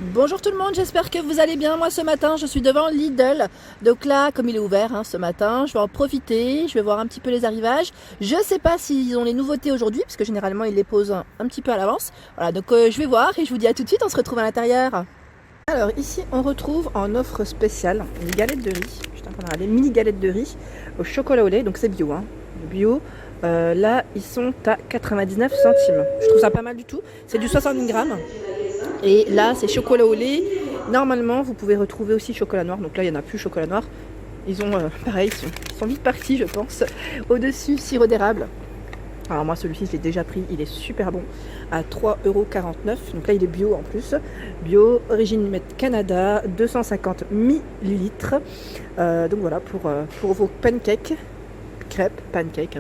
Bonjour tout le monde, j'espère que vous allez bien. Moi ce matin je suis devant Lidl. Donc là, comme il est ouvert ce matin, je vais en profiter, je vais voir un petit peu les arrivages. Je sais pas s'ils ont les nouveautés aujourd'hui, parce que généralement ils les posent un petit peu à l'avance. Voilà, donc je vais voir et je vous dis à tout de suite, on se retrouve à l'intérieur. Alors ici on retrouve en offre spéciale les galettes de riz. Je suis en train de regarder, mini galettes de riz au chocolat au lait, donc c'est bio. Bio. Là ils sont à 99 centimes. Je trouve ça pas mal du tout. C'est du 60 grammes. Et là, c'est chocolat au lait. Normalement, vous pouvez retrouver aussi chocolat noir. Donc là, il n'y en a plus chocolat noir. Ils ont, pareil, ils sont vite partis, je pense. Au-dessus, sirop d'érable. Alors moi, celui-ci, je l'ai déjà pris. Il est super bon. À 3,49 €. Donc là, il est bio en plus. Bio, origine Canada, 250 millilitres. Donc voilà, pour vos pancakes. Crêpes, pancakes.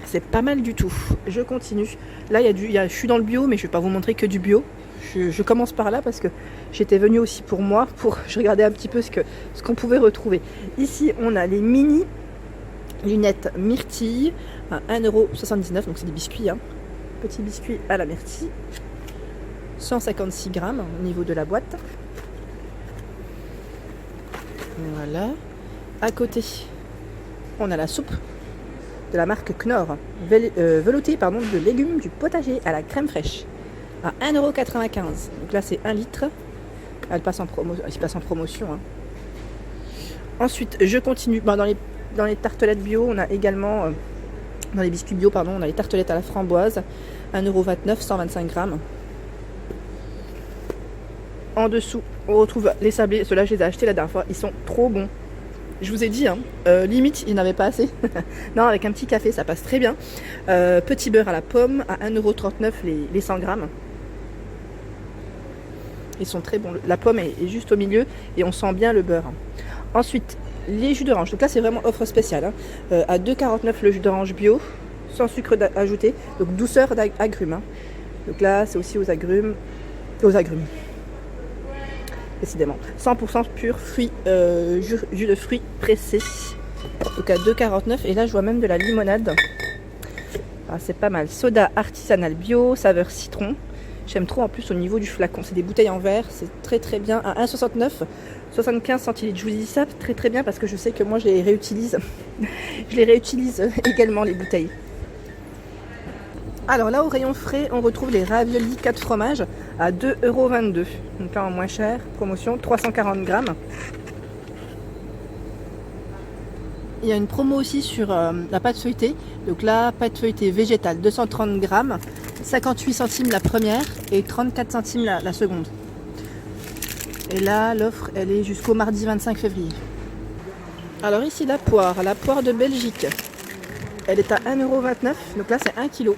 C'est pas mal du tout. Je continue. Là, je suis dans le bio, mais je vais pas vous montrer que du bio. Je commence par là parce que j'étais venue aussi pour moi, je regardais un petit peu ce qu'on pouvait retrouver. Ici, on a les mini lunettes myrtille à 1,79 €, donc c'est des biscuits. Petits biscuits à la myrtille. 156 grammes au niveau de la boîte. Voilà. À côté, on a la soupe de la marque Knorr, velouté de légumes du potager à la crème fraîche, à 1,95 €. Donc là c'est 1 litre. Elle passe en promotion. Ensuite je continue. Dans les tartelettes bio, on a également, dans les biscuits bio, on a les tartelettes à la framboise, 1,29 €, 125 grammes. En dessous, on retrouve les sablés. Ceux-là, je les ai achetés la dernière fois. Ils sont trop bons. Je vous ai dit, limite, il n'avait pas assez. Non, avec un petit café, ça passe très bien. Petit beurre à la pomme, à 1,39 € les 100 grammes. Ils sont très bons. La pomme est juste au milieu et on sent bien le beurre. Ensuite, les jus d'orange. Donc là, c'est vraiment offre spéciale. À 2,49 € le jus d'orange bio, sans sucre ajouté. Donc douceur d'agrumes. Donc là, c'est aussi aux agrumes. Décidément. 100% pur fruits, jus de fruits pressés. Donc à 2,49 €. Et là, je vois même de la limonade. Ah, c'est pas mal. Soda artisanal bio, saveur citron. J'aime trop en plus au niveau du flacon. C'est des bouteilles en verre. C'est très très bien. À 1,69 €, 75 centilitres. Je vous dis ça très très bien parce que je sais que moi, je les réutilise. Je les réutilise également, les bouteilles. Alors là, au rayon frais, on retrouve les raviolis 4 fromages à 2,22 €. Donc là, en moins cher, promotion, 340 grammes. Il y a une promo aussi sur la pâte feuilletée. Donc là, pâte feuilletée végétale, 230 grammes, 58 centimes la première et 34 centimes la seconde. Et là, l'offre, elle est jusqu'au mardi 25 février. Alors ici, la poire de Belgique, elle est à 1,29 €. Donc là, c'est 1 kg.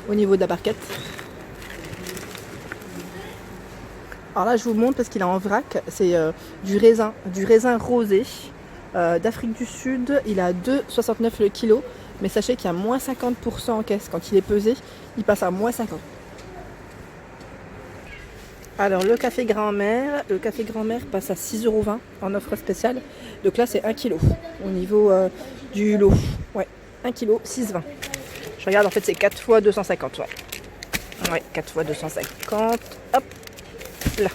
Au niveau de la barquette. Alors là je vous montre parce qu'il est en vrac, c'est du raisin rosé d'Afrique du Sud. Il est à 2,69 € le kilo, mais sachez qu'il y a moins 50% en caisse. Quand il est pesé, il passe à moins 50. Alors le café grand-mère passe à 6,20 € en offre spéciale. Donc là c'est 1 kg au niveau du lot. Ouais, 1 kg, 6,20 €. Je regarde, en fait, c'est 4 fois 250. Ouais, 4 fois 250. Hop, là.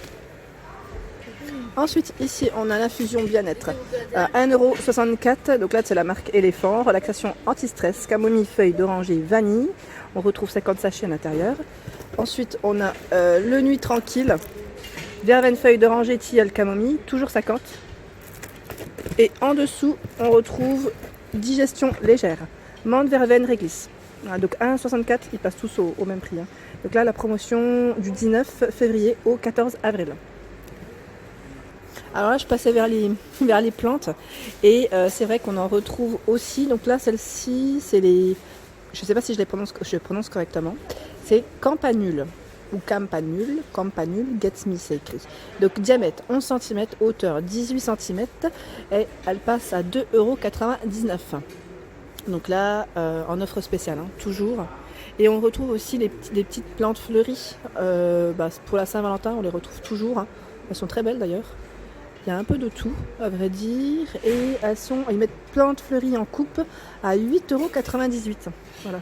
Ensuite, ici, on a l'infusion bien-être à 1,64 €. Donc là, c'est la marque Éléphant. Relaxation anti-stress, camomille, feuille d'oranger, vanille. On retrouve 50 sachets à l'intérieur. Ensuite, on a le Nuit Tranquille. Verveine, feuille d'oranger, tilleul, camomille. Toujours 50. Et en dessous, on retrouve digestion légère. Menthe, verveine, réglisse. Donc 1,64 €, ils passent tous au même prix. Donc là, la promotion du 19 février au 14 avril. Alors là, je passais vers les plantes. Et c'est vrai qu'on en retrouve aussi. Donc là, celle-ci, c'est les... Je ne sais pas si je prononce correctement. C'est Campanule. Ou Campanule, Gets Me, c'est écrit. Donc diamètre 11 cm, hauteur 18 cm. Et elle passe à 2,99 €. Donc là, en offre spéciale, toujours. Et on retrouve aussi les petites plantes fleuries. Pour la Saint-Valentin, on les retrouve toujours. Elles sont très belles d'ailleurs. Il y a un peu de tout, à vrai dire. Et ils mettent plantes fleuries en coupe à 8,98 €. Voilà.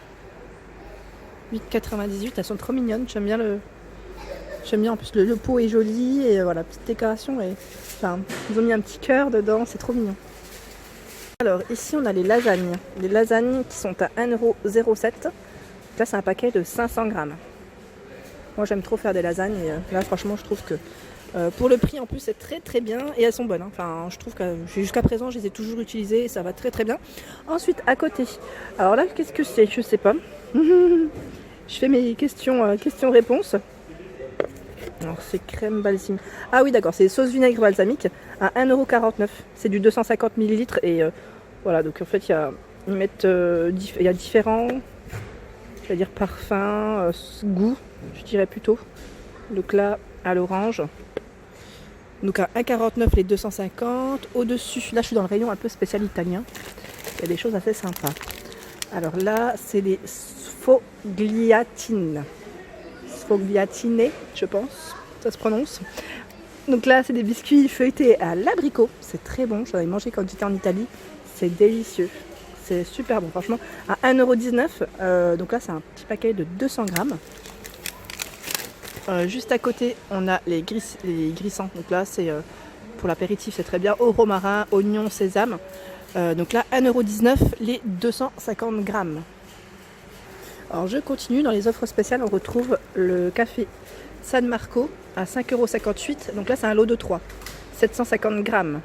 8,98 €, elles sont trop mignonnes. J'aime bien J'aime bien, en plus le pot est joli et voilà, petite décoration. Et, enfin, ils ont mis un petit cœur dedans, c'est trop mignon. Alors ici on a les lasagnes. Les lasagnes qui sont à 1,07 €. Là c'est un paquet de 500 grammes. Moi j'aime trop faire des lasagnes et là franchement je trouve que pour le prix en plus c'est très très bien et elles sont bonnes. Enfin je trouve que jusqu'à présent je les ai toujours utilisées et ça va très très bien. Ensuite à côté, alors là qu'est-ce que c'est? Je sais pas. Je fais mes questions-réponses. Alors c'est crème balsamique. Ah oui d'accord, c'est sauce vinaigre balsamique à 1,49 €. C'est du 250 ml et voilà, donc en fait il y a différents, je vais dire parfums, goûts, je dirais plutôt. Donc là à l'orange. Donc à 1,49 € les 250. Au-dessus, là je suis dans le rayon un peu spécial italien. Il y a des choses assez sympas. Alors là c'est les sfogliatine. Sfogliatine, je pense, ça se prononce. Donc là, c'est des biscuits feuilletés à l'abricot. C'est très bon, j'en avais mangé quand j'étais en Italie. C'est délicieux, c'est super bon, franchement. À 1,19 €, donc là, c'est un petit paquet de 200 grammes. Juste à côté, on a les grissants. Donc là, c'est pour l'apéritif, c'est très bien. Au romarin, oignon, sésame. Donc là, 1,19 € les 250 grammes. Alors je continue, dans les offres spéciales on retrouve le café San Marco à 5,58 €. Donc là c'est un lot de 3, 750 grammes,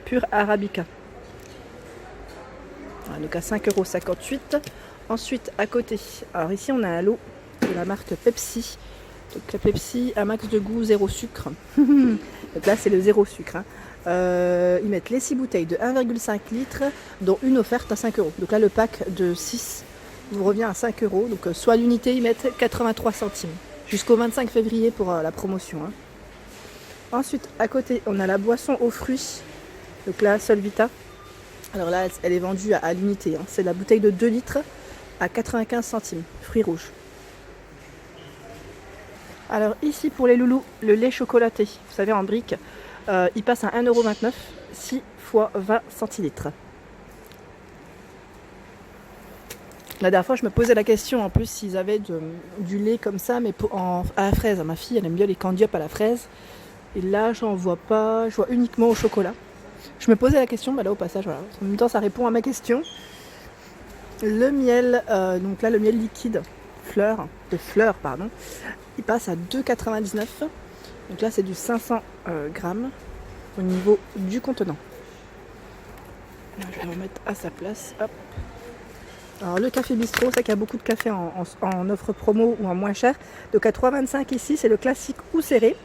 pur Arabica. Voilà, donc à 5,58 €. Ensuite à côté, alors ici on a un lot de la marque Pepsi. Donc la Pepsi à max de goût, zéro sucre. Donc là c'est le zéro sucre. Ils mettent les 6 bouteilles de 1,5 litres, dont une offerte à 5 €. Donc là le pack de 6 vous revient à 5 €, donc soit l'unité ils mettent 83 centimes jusqu'au 25 février pour la promotion. Ensuite à côté on a la boisson aux fruits, donc là Solvita. Alors là elle est vendue à l'unité, c'est la bouteille de 2 litres à 95 centimes, fruits rouges. Alors ici pour les loulous, le lait chocolaté, vous savez en brique, il passe à 1,29 €, 6 fois 20 centilitres. La dernière fois, je me posais la question en plus s'ils avaient du lait comme ça, mais à la fraise. Ma fille, elle aime bien les candy up à la fraise. Et là, j'en vois pas. Je vois uniquement au chocolat. Je me posais la question, bah là au passage, voilà. En même temps, ça répond à ma question. Le miel, donc là, le miel liquide, de fleurs, pardon, il passe à 2,99 €. Donc là, c'est du 500 grammes au niveau du contenant. Je vais le remettre à sa place. Hop. Alors le café bistrot, c'est qu'il y a beaucoup de café en offre promo ou en moins cher. Donc à 3,25 € ici, c'est le classique ou serré.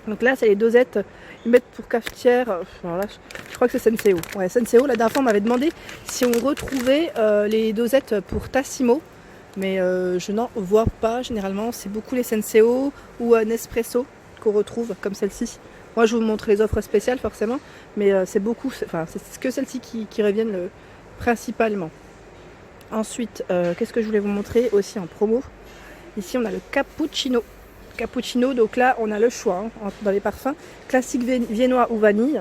Donc là, c'est les dosettes, ils mettent pour cafetière. Alors là, je crois que c'est Senseo. Ouais, Senseo, la dernière fois, on m'avait demandé si on retrouvait les dosettes pour Tassimo. Mais je n'en vois pas généralement. C'est beaucoup les Senseo ou Nespresso qu'on retrouve comme celle-ci. Moi, je vous montre les offres spéciales forcément. Mais c'est beaucoup, enfin, c'est que celles-ci qui reviennent principalement. Ensuite, qu'est-ce que je voulais vous montrer aussi en promo? Ici, on a le cappuccino. Cappuccino, donc là, on a le choix dans les parfums. Classique viennois ou vanille.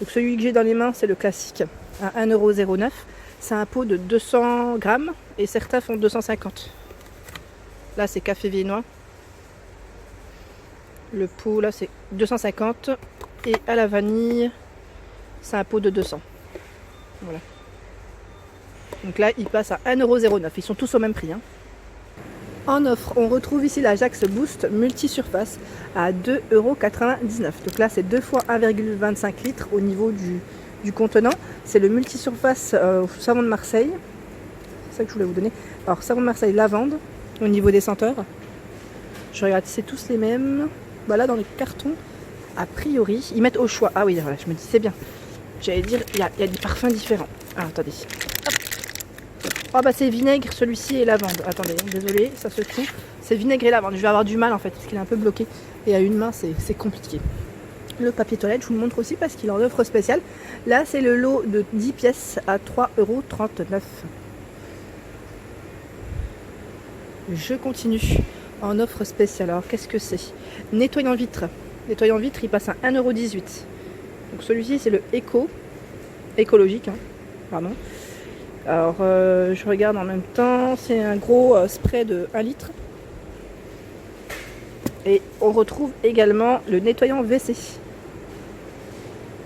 Donc celui que j'ai dans les mains, c'est le classique à 1,09 €. C'est un pot de 200 grammes et certains font 250. Là, c'est café viennois. Le pot, là, c'est 250. Et à la vanille, c'est un pot de 200. Voilà. Donc là, il passe à 1,09 €. Ils sont tous au même prix. En offre, on retrouve ici la Jax Boost multi-surface à 2,99 €. Donc là, c'est 2 fois 1,25 litres au niveau du contenant. C'est le multi-surface savon de Marseille. C'est ça que je voulais vous donner. Alors, savon de Marseille lavande au niveau des senteurs. Je regarde si c'est tous les mêmes. Bah là, dans les cartons, a priori, ils mettent au choix. Ah oui, voilà, je me dis, c'est bien. J'allais dire, il y a des parfums différents. Ah, attendez. Hop. Oh bah c'est vinaigre, celui-ci et lavande. Attendez, désolé, ça se trouve. C'est vinaigre et lavande. Je vais avoir du mal en fait, parce qu'il est un peu bloqué. Et à une main, c'est compliqué. Le papier toilette, je vous le montre aussi parce qu'il est en offre spéciale. Là, c'est le lot de 10 pièces à 3,39 €. Je continue en offre spéciale. Alors, qu'est-ce que c'est? Nettoyant vitre. Nettoyant vitre, il passe à 1,18 €. Donc celui-ci, c'est le écologique. Pardon. Alors, je regarde en même temps, c'est un gros spray de 1 litre. Et on retrouve également le nettoyant WC.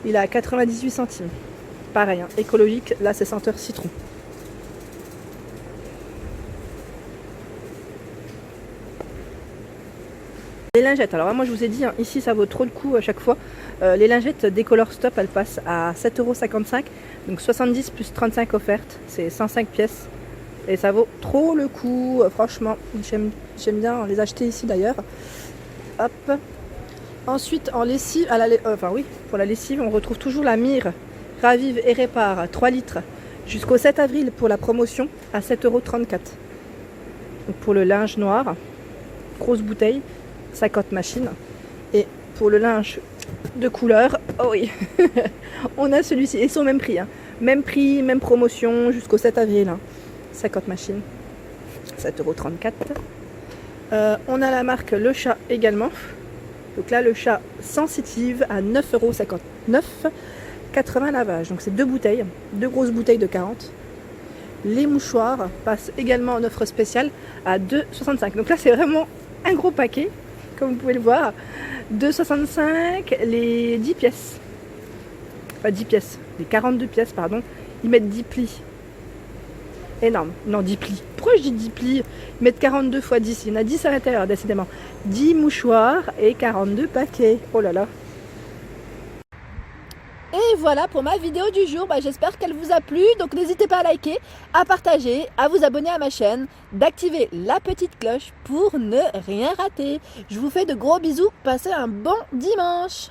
Il est à 98 centimes. Pareil, hein, écologique, là c'est senteur citron. Les lingettes, alors moi je vous ai dit, hein, ici ça vaut trop le coup à chaque fois. Les lingettes Décolor Stop, elles passent à 7,55 €, donc 70 plus 35 offertes, c'est 105 pièces. Et ça vaut trop le coup, franchement, j'aime bien les acheter ici d'ailleurs. Hop. Ensuite en lessive, pour la lessive, on retrouve toujours la Mire Ravive et Répare 3 litres jusqu'au 7 avril pour la promotion à 7,34 €. Donc pour le linge noir, grosse bouteille, 50 machines. Et pour le linge de couleur, oh oui, on a celui-ci, et son même prix, hein. Même prix, même promotion jusqu'au 7 avril, hein. 50 machines, 7,34 €. On a la marque Le Chat également. Donc là, Le Chat sensitive à 9,59 €, 80 lavages. Donc c'est 2 bouteilles, 2 grosses bouteilles de 40. Les mouchoirs passent également en offre spéciale à 2,65 €. Donc là, c'est vraiment un gros paquet, comme vous pouvez le voir. 2,65 € les 10 pièces. Pas 10 pièces, les 42 pièces, pardon. Ils mettent 10 plis. Énorme. Non, 10 plis. Pourquoi je dis 10 plis? Ils mettent 42 x 10. Il y en a 10 à l'intérieur, décidément. 10 mouchoirs et 42 paquets. Oh là là. Et voilà pour ma vidéo du jour. J'espère qu'elle vous a plu. Donc n'hésitez pas à liker, à partager, à vous abonner à ma chaîne, d'activer la petite cloche pour ne rien rater. Je vous fais de gros bisous. Passez un bon dimanche.